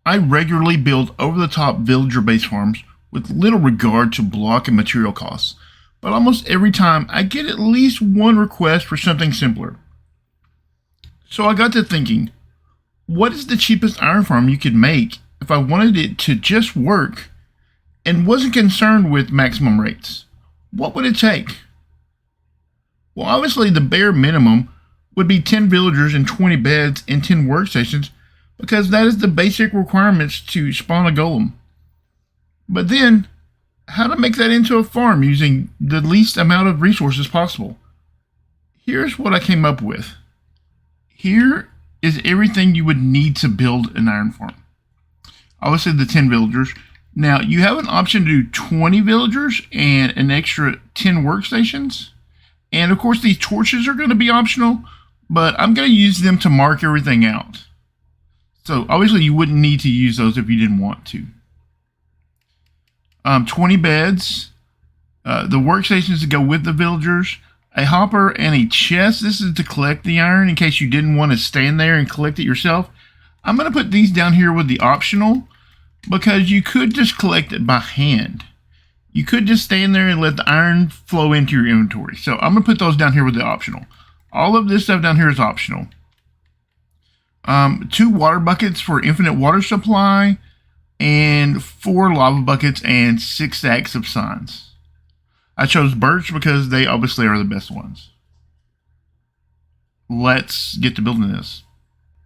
I regularly build over-the-top villager-based farms with little regard to block and material costs, but almost every time I get at least one request for something simpler. So I got to thinking, what is the cheapest iron farm you could make if I wanted it to just work and wasn't concerned with maximum rates? What would it take? Well, obviously the bare minimum would be 10 villagers and 20 beds and 10 workstations, because that is the basic requirements to spawn a golem. But then, how to make that into a farm using the least amount of resources possible? Here's what I came up with. Here is everything you would need to build an iron farm. Obviously the 10 villagers. Now, you have an option to do 20 villagers and an extra 10 workstations. And of course, these torches are going to be optional, but I'm going to use them to mark everything out. So obviously you wouldn't need to use those if you didn't want to. 20 beds, the workstations to go with the villagers, a hopper and a chest. This is to collect the iron in case you didn't want to stand there and collect it yourself. I'm going to put these down here with the optional, because you could just collect it by hand. You could just stand there and let the iron flow into your inventory. So I'm going to put those down here with the optional. All of this stuff down here is optional. 2 water buckets for infinite water supply, and 4 lava buckets and 6 stacks of signs. I chose birch because they obviously are the best ones. Let's get to building this.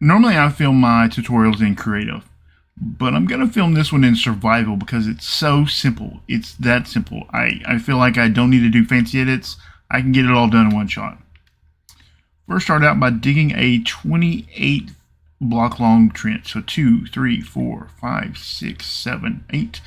Normally I film my tutorials in creative, but I'm going to film this one in survival because it's so simple. It's that simple. I feel like I don't need to do fancy edits. I can get it all done in one shot. First, start out by digging a 28 block long trench. So 2, 3, 4, 5, 6, 7, 8,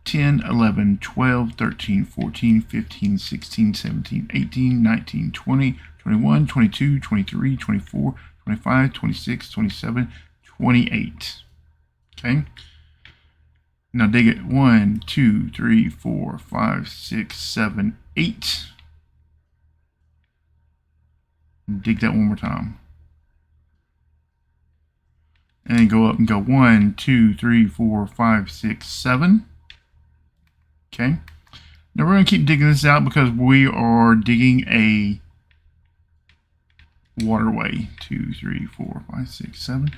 10, 11, 12, 13, 14, 15, 16, 17, 18, 19, 20, 21, 22, 23, 24, 25, 26, 27, 28. Okay. Now dig it 1, 2, 3, 4, 5, 6, 7, 8. Dig that one more time. And then go up and go 1, 2, 3, 4, 5, 6, 7. Okay. Now we're going to keep digging this out because we are digging a waterway. 2, 3, 4, 5, 6, 7.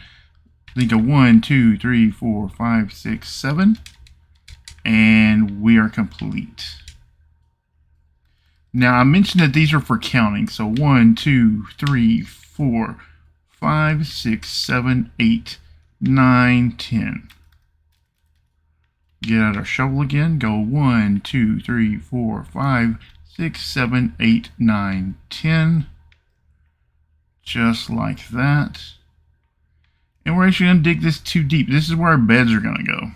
Then go 1, 2, 3, 4, 5, 6, 7. And we are complete. Now I mentioned that these are for counting. So 1, 2, 3, 4, 5, 6, 7, 8, 9, 10. Get out our shovel again. Go 1, 2, 3, 4, 5, 6, 7, 8, 9, 10. Just like that. And we're actually going to dig this too deep. This is where our beds are going to go.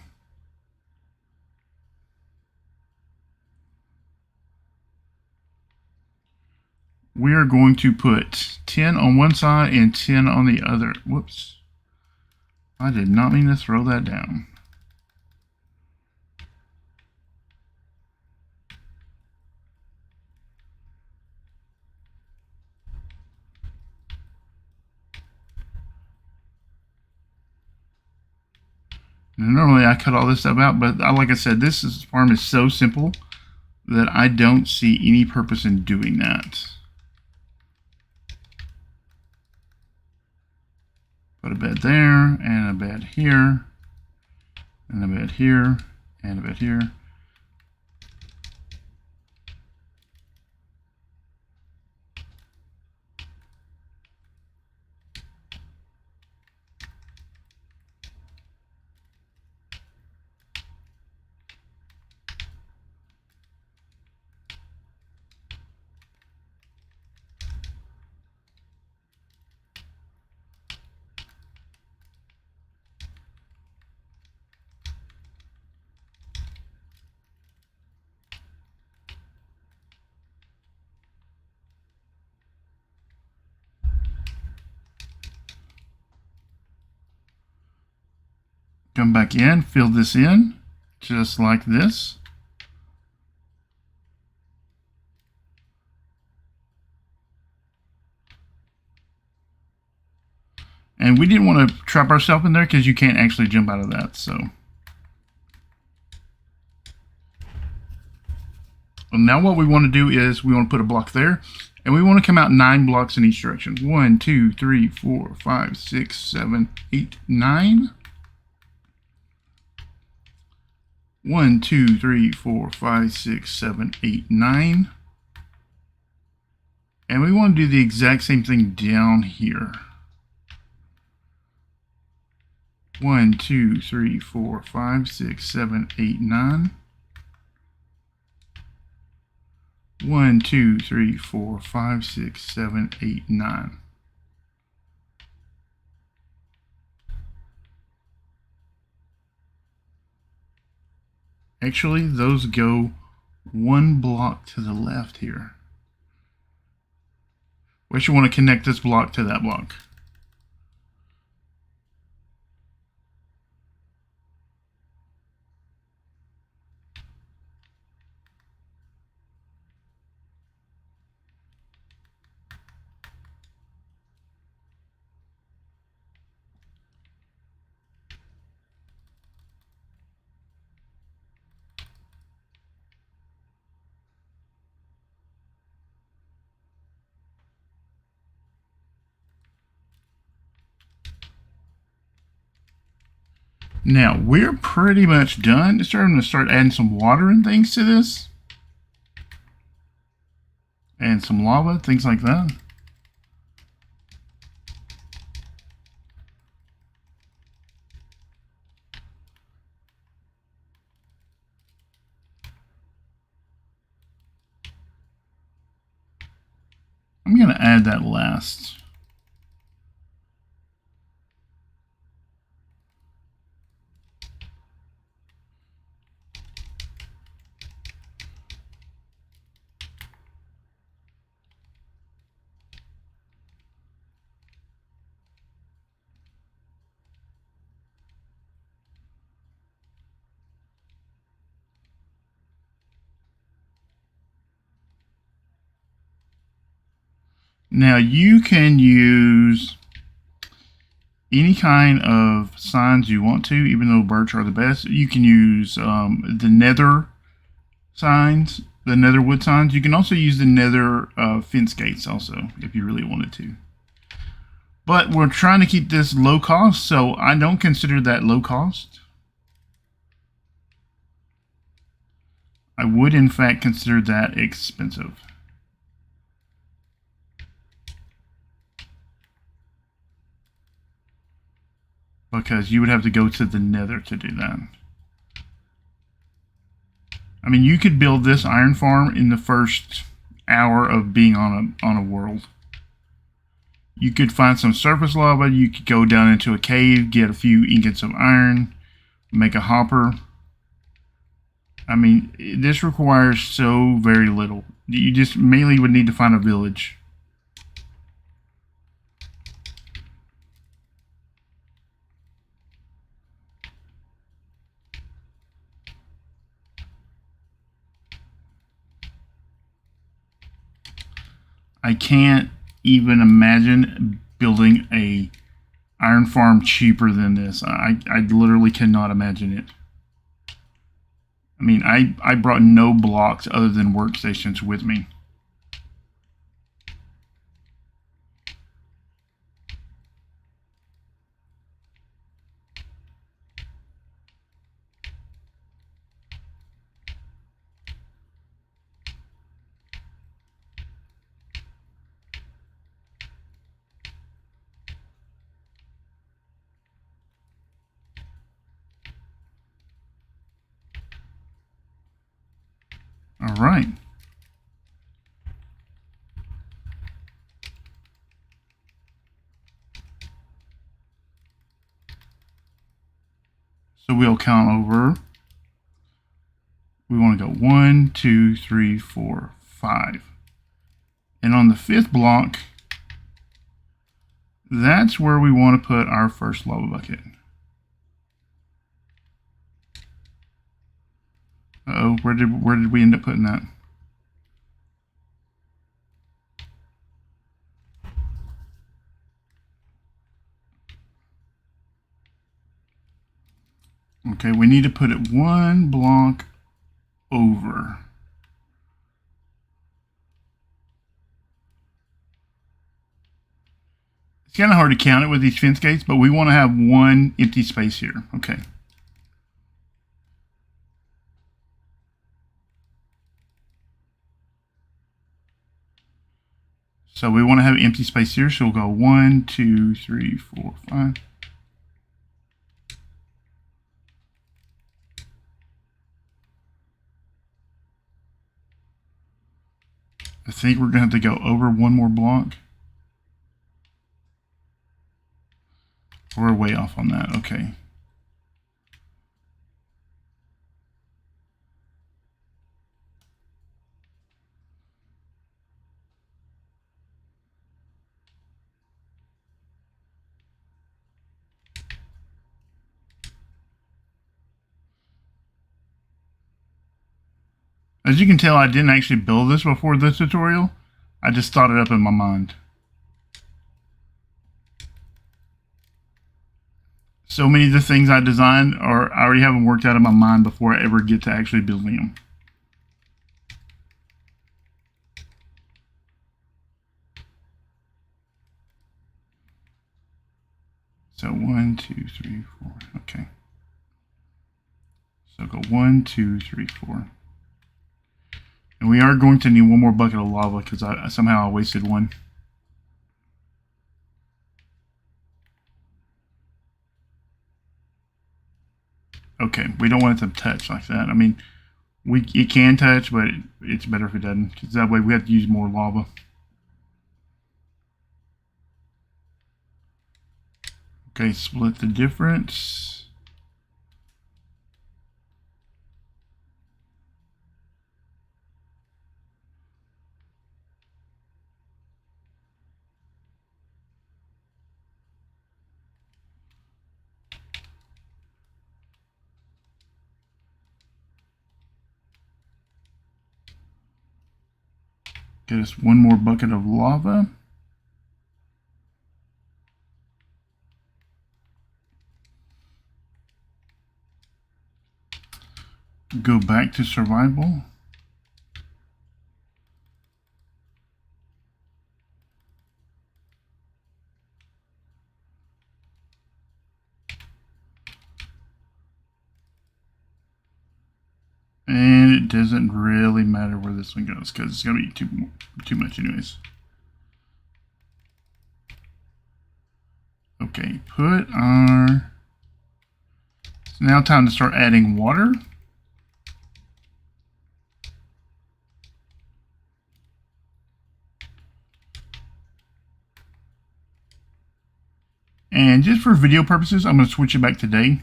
We are going to put 10 on one side and 10 on the other. Whoops. I did not mean to throw that down. Normally I cut all this stuff out, but like I said, this farm is so simple that I don't see any purpose in doing that. Put a bed there, and a bed here, and a bed here, and a bed here. Come back in, fill this in, just like this. And we didn't want to trap ourselves in there because you can't actually jump out of that. So well, now what we want to do is we want to put a block there. And we want to come out 9 blocks in each direction. 1, 2, 3, 4, 5, 6, 7, 8, 9. 1, 2, 3, 4, 5, 6, 7, 8, 9. And we want to do the exact same thing down here. 1, 2, 3, 4, 5, 6, 7, 8, 9. 1, 2, 3, 4, 5, 6, 7, 8, 9. Actually, those go 1 block to the left here. We actually want to connect this block to that block. Now, we're pretty much done. It's starting to start adding some water and things to this. And some lava, things like that. I'm going to add that last. Now you can use any kind of signs you want to, even though birch are the best. You can use the nether signs, the nether wood signs. You can also use the nether fence gates also, if you really wanted to. But we're trying to keep this low cost, so I don't consider that low cost. I would in fact consider that expensive. Because you would have to go to the nether to do that. I mean, you could build this iron farm in the first hour of being on a world. You could find some surface lava, you could go down into a cave, get a few ingots of iron, make a hopper. I mean, this requires so very little. You just mainly would need to find a village. I can't even imagine building a iron farm cheaper than this. I literally cannot imagine it. I mean, I brought no blocks other than workstations with me. All right. So we'll count over. We want to go 1, 2, 3, 4, 5. And on the 5th block, that's where we want to put our first lava bucket. Uh-oh, where did we end up putting that? Okay, we need to put it one block over. It's kind of hard to count it with these fence gates, but we want to have one empty space here. Okay. So we want to have empty space here, so we'll go 1, 2, 3, 4, 5. I think we're going to have to go over one more block. We're way off on that. Okay. As you can tell, I didn't actually build this before this tutorial. I just thought it up in my mind. So many of the things I designed I already have them worked out in my mind before I ever get to actually building them. So 1, 2, 3, 4. Okay. So go 1, 2, 3, 4. And we are going to need one more bucket of lava because somehow I wasted one. Okay, we don't want it to touch like that. I mean, it can touch, but it's better if it doesn't, because that way we have to use more lava. Okay, split the difference. Get us one more bucket of lava. Go back to survival. And it doesn't really matter where this one goes because it's going to be too much anyways. Okay, put our... It's now time to start adding water. And just for video purposes, I'm going to switch it back to day.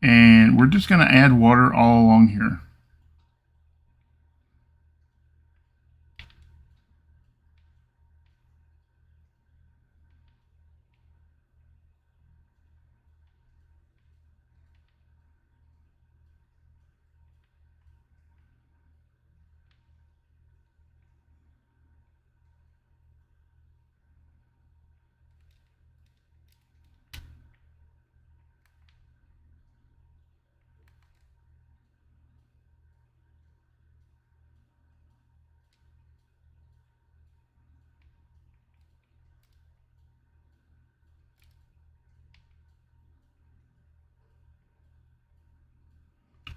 And we're just going to add water all along here.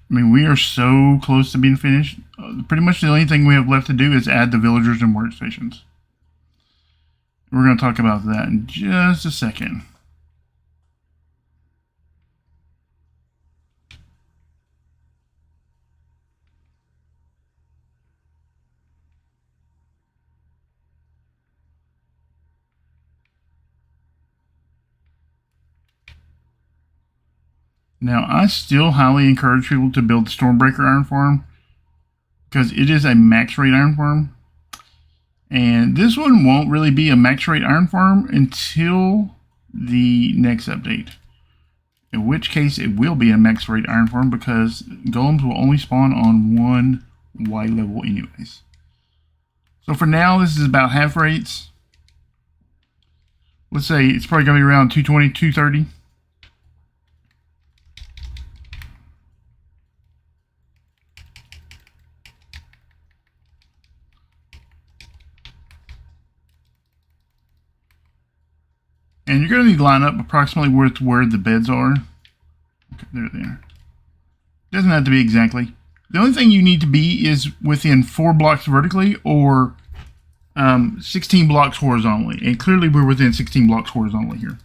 I mean, we are so close to being finished. Pretty much the only thing we have left to do is add the villagers and workstations. We're going to talk about that in just a second. Now, I still highly encourage people to build the Stormbreaker Iron Farm because it is a max rate iron farm. And this one won't really be a max rate iron farm until the next update. In which case it will be a max rate iron farm because golems will only spawn on one Y level anyways. So for now, this is about half rates. Let's say it's probably going to be around 220, 230. And you're going to need to line up approximately with where the beds are. Okay, there they are. Doesn't have to be exactly. The only thing you need to be is within 4 blocks vertically or 16 blocks horizontally. And clearly we're within 16 blocks horizontally here.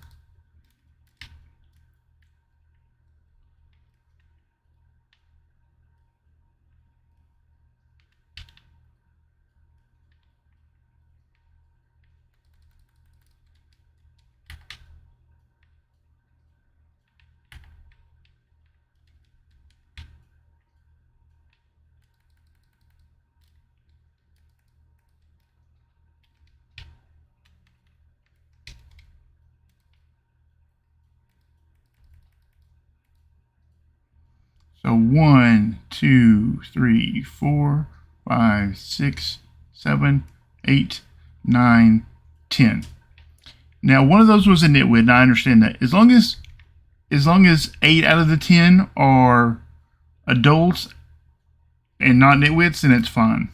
So 1, 2, 3, 4, 5, 6, 7, 8, 9, 10. Now one of those was a nitwit, and I understand that. As long as 8 out of the 10 are adults and not nitwits, then it's fine.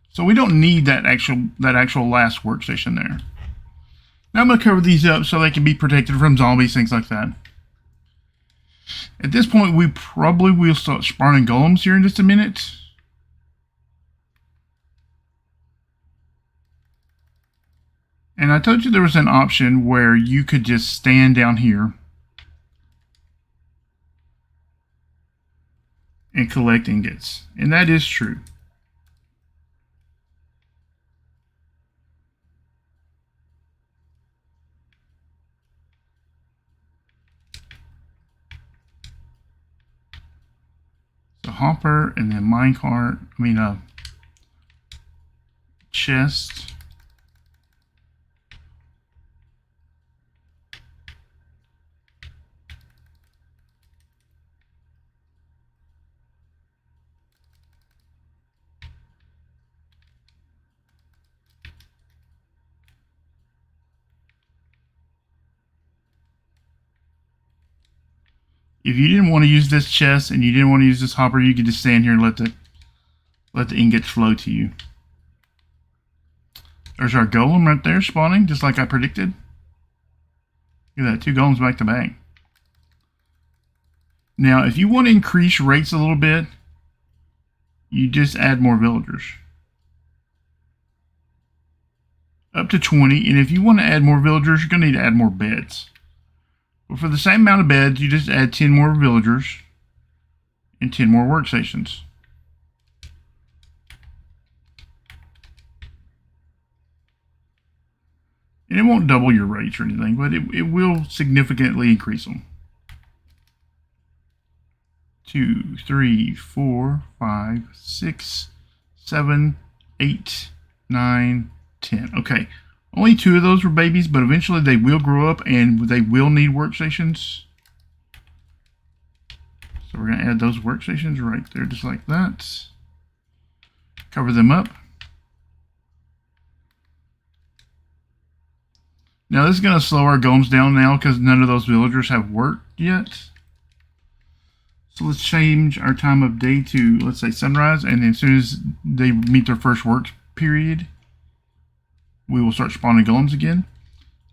So we don't need that actual last workstation there. Now I'm going to cover these up so they can be protected from zombies, things like that. At this point, we probably will start spawning golems here in just a minute. And I told you there was an option where you could just stand down here and collect ingots. And that is true. So hopper and then minecart, chest. If you didn't want to use this chest and you didn't want to use this hopper, you could just stand here and let the ingots flow to you. There's our golem right there spawning, just like I predicted. Look at that, 2 golems back to back. Now, if you want to increase rates a little bit, you just add more villagers. Up to 20, and if you want to add more villagers, you're going to need to add more beds. But for the same amount of beds, you just add 10 more villagers and 10 more workstations. And it won't double your rates or anything, but it will significantly increase them. 2, 3, 4, 5, 6, 7, 8, 9, 10. Okay. Only 2 of those were babies, but eventually they will grow up and they will need workstations. So we're going to add those workstations right there, just like that. Cover them up. Now this is going to slow our golems down now because none of those villagers have worked yet. So let's change our time of day to, let's say, sunrise, and then as soon as they meet their first work period, we will start spawning golems again.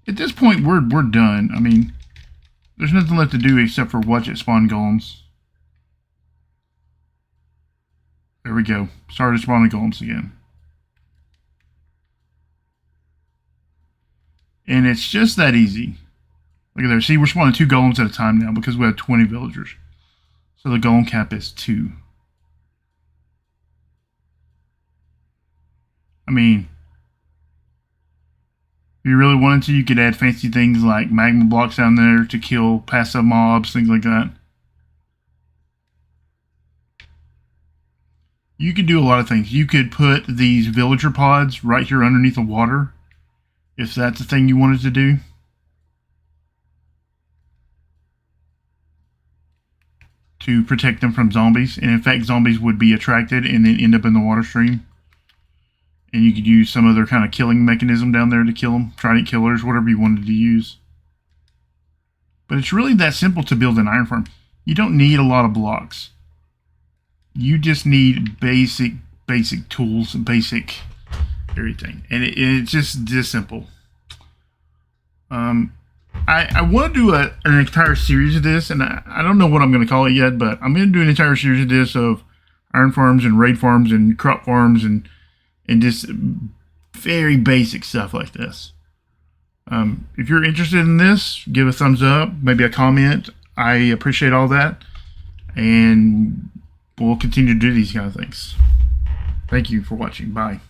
At this point, we're done. I mean, there's nothing left to do except for watch it spawn golems. There we go. Started spawning golems again. And it's just that easy. Look at there. See, we're spawning 2 golems at a time now because we have 20 villagers. So the golem cap is 2. I mean, if you really wanted to, you could add fancy things like magma blocks down there to kill passive mobs, things like that. You could do a lot of things. You could put these villager pods right here underneath the water, if that's the thing you wanted to do. To protect them from zombies. And in fact, zombies would be attracted and then end up in the water stream. And you could use some other kind of killing mechanism down there to kill them. Trident killers, whatever you wanted to use. But it's really that simple to build an iron farm. You don't need a lot of blocks. You just need basic tools, basic everything. And it's just this simple. I want to do an entire series of this, and I don't know what I'm going to call it yet, but I'm going to do an entire series of this of iron farms and raid farms and crop farms and just very basic stuff like this. If you're interested in this, give a thumbs up, maybe a comment. I appreciate all that, and we'll continue to do these kind of things. Thank you for watching. Bye.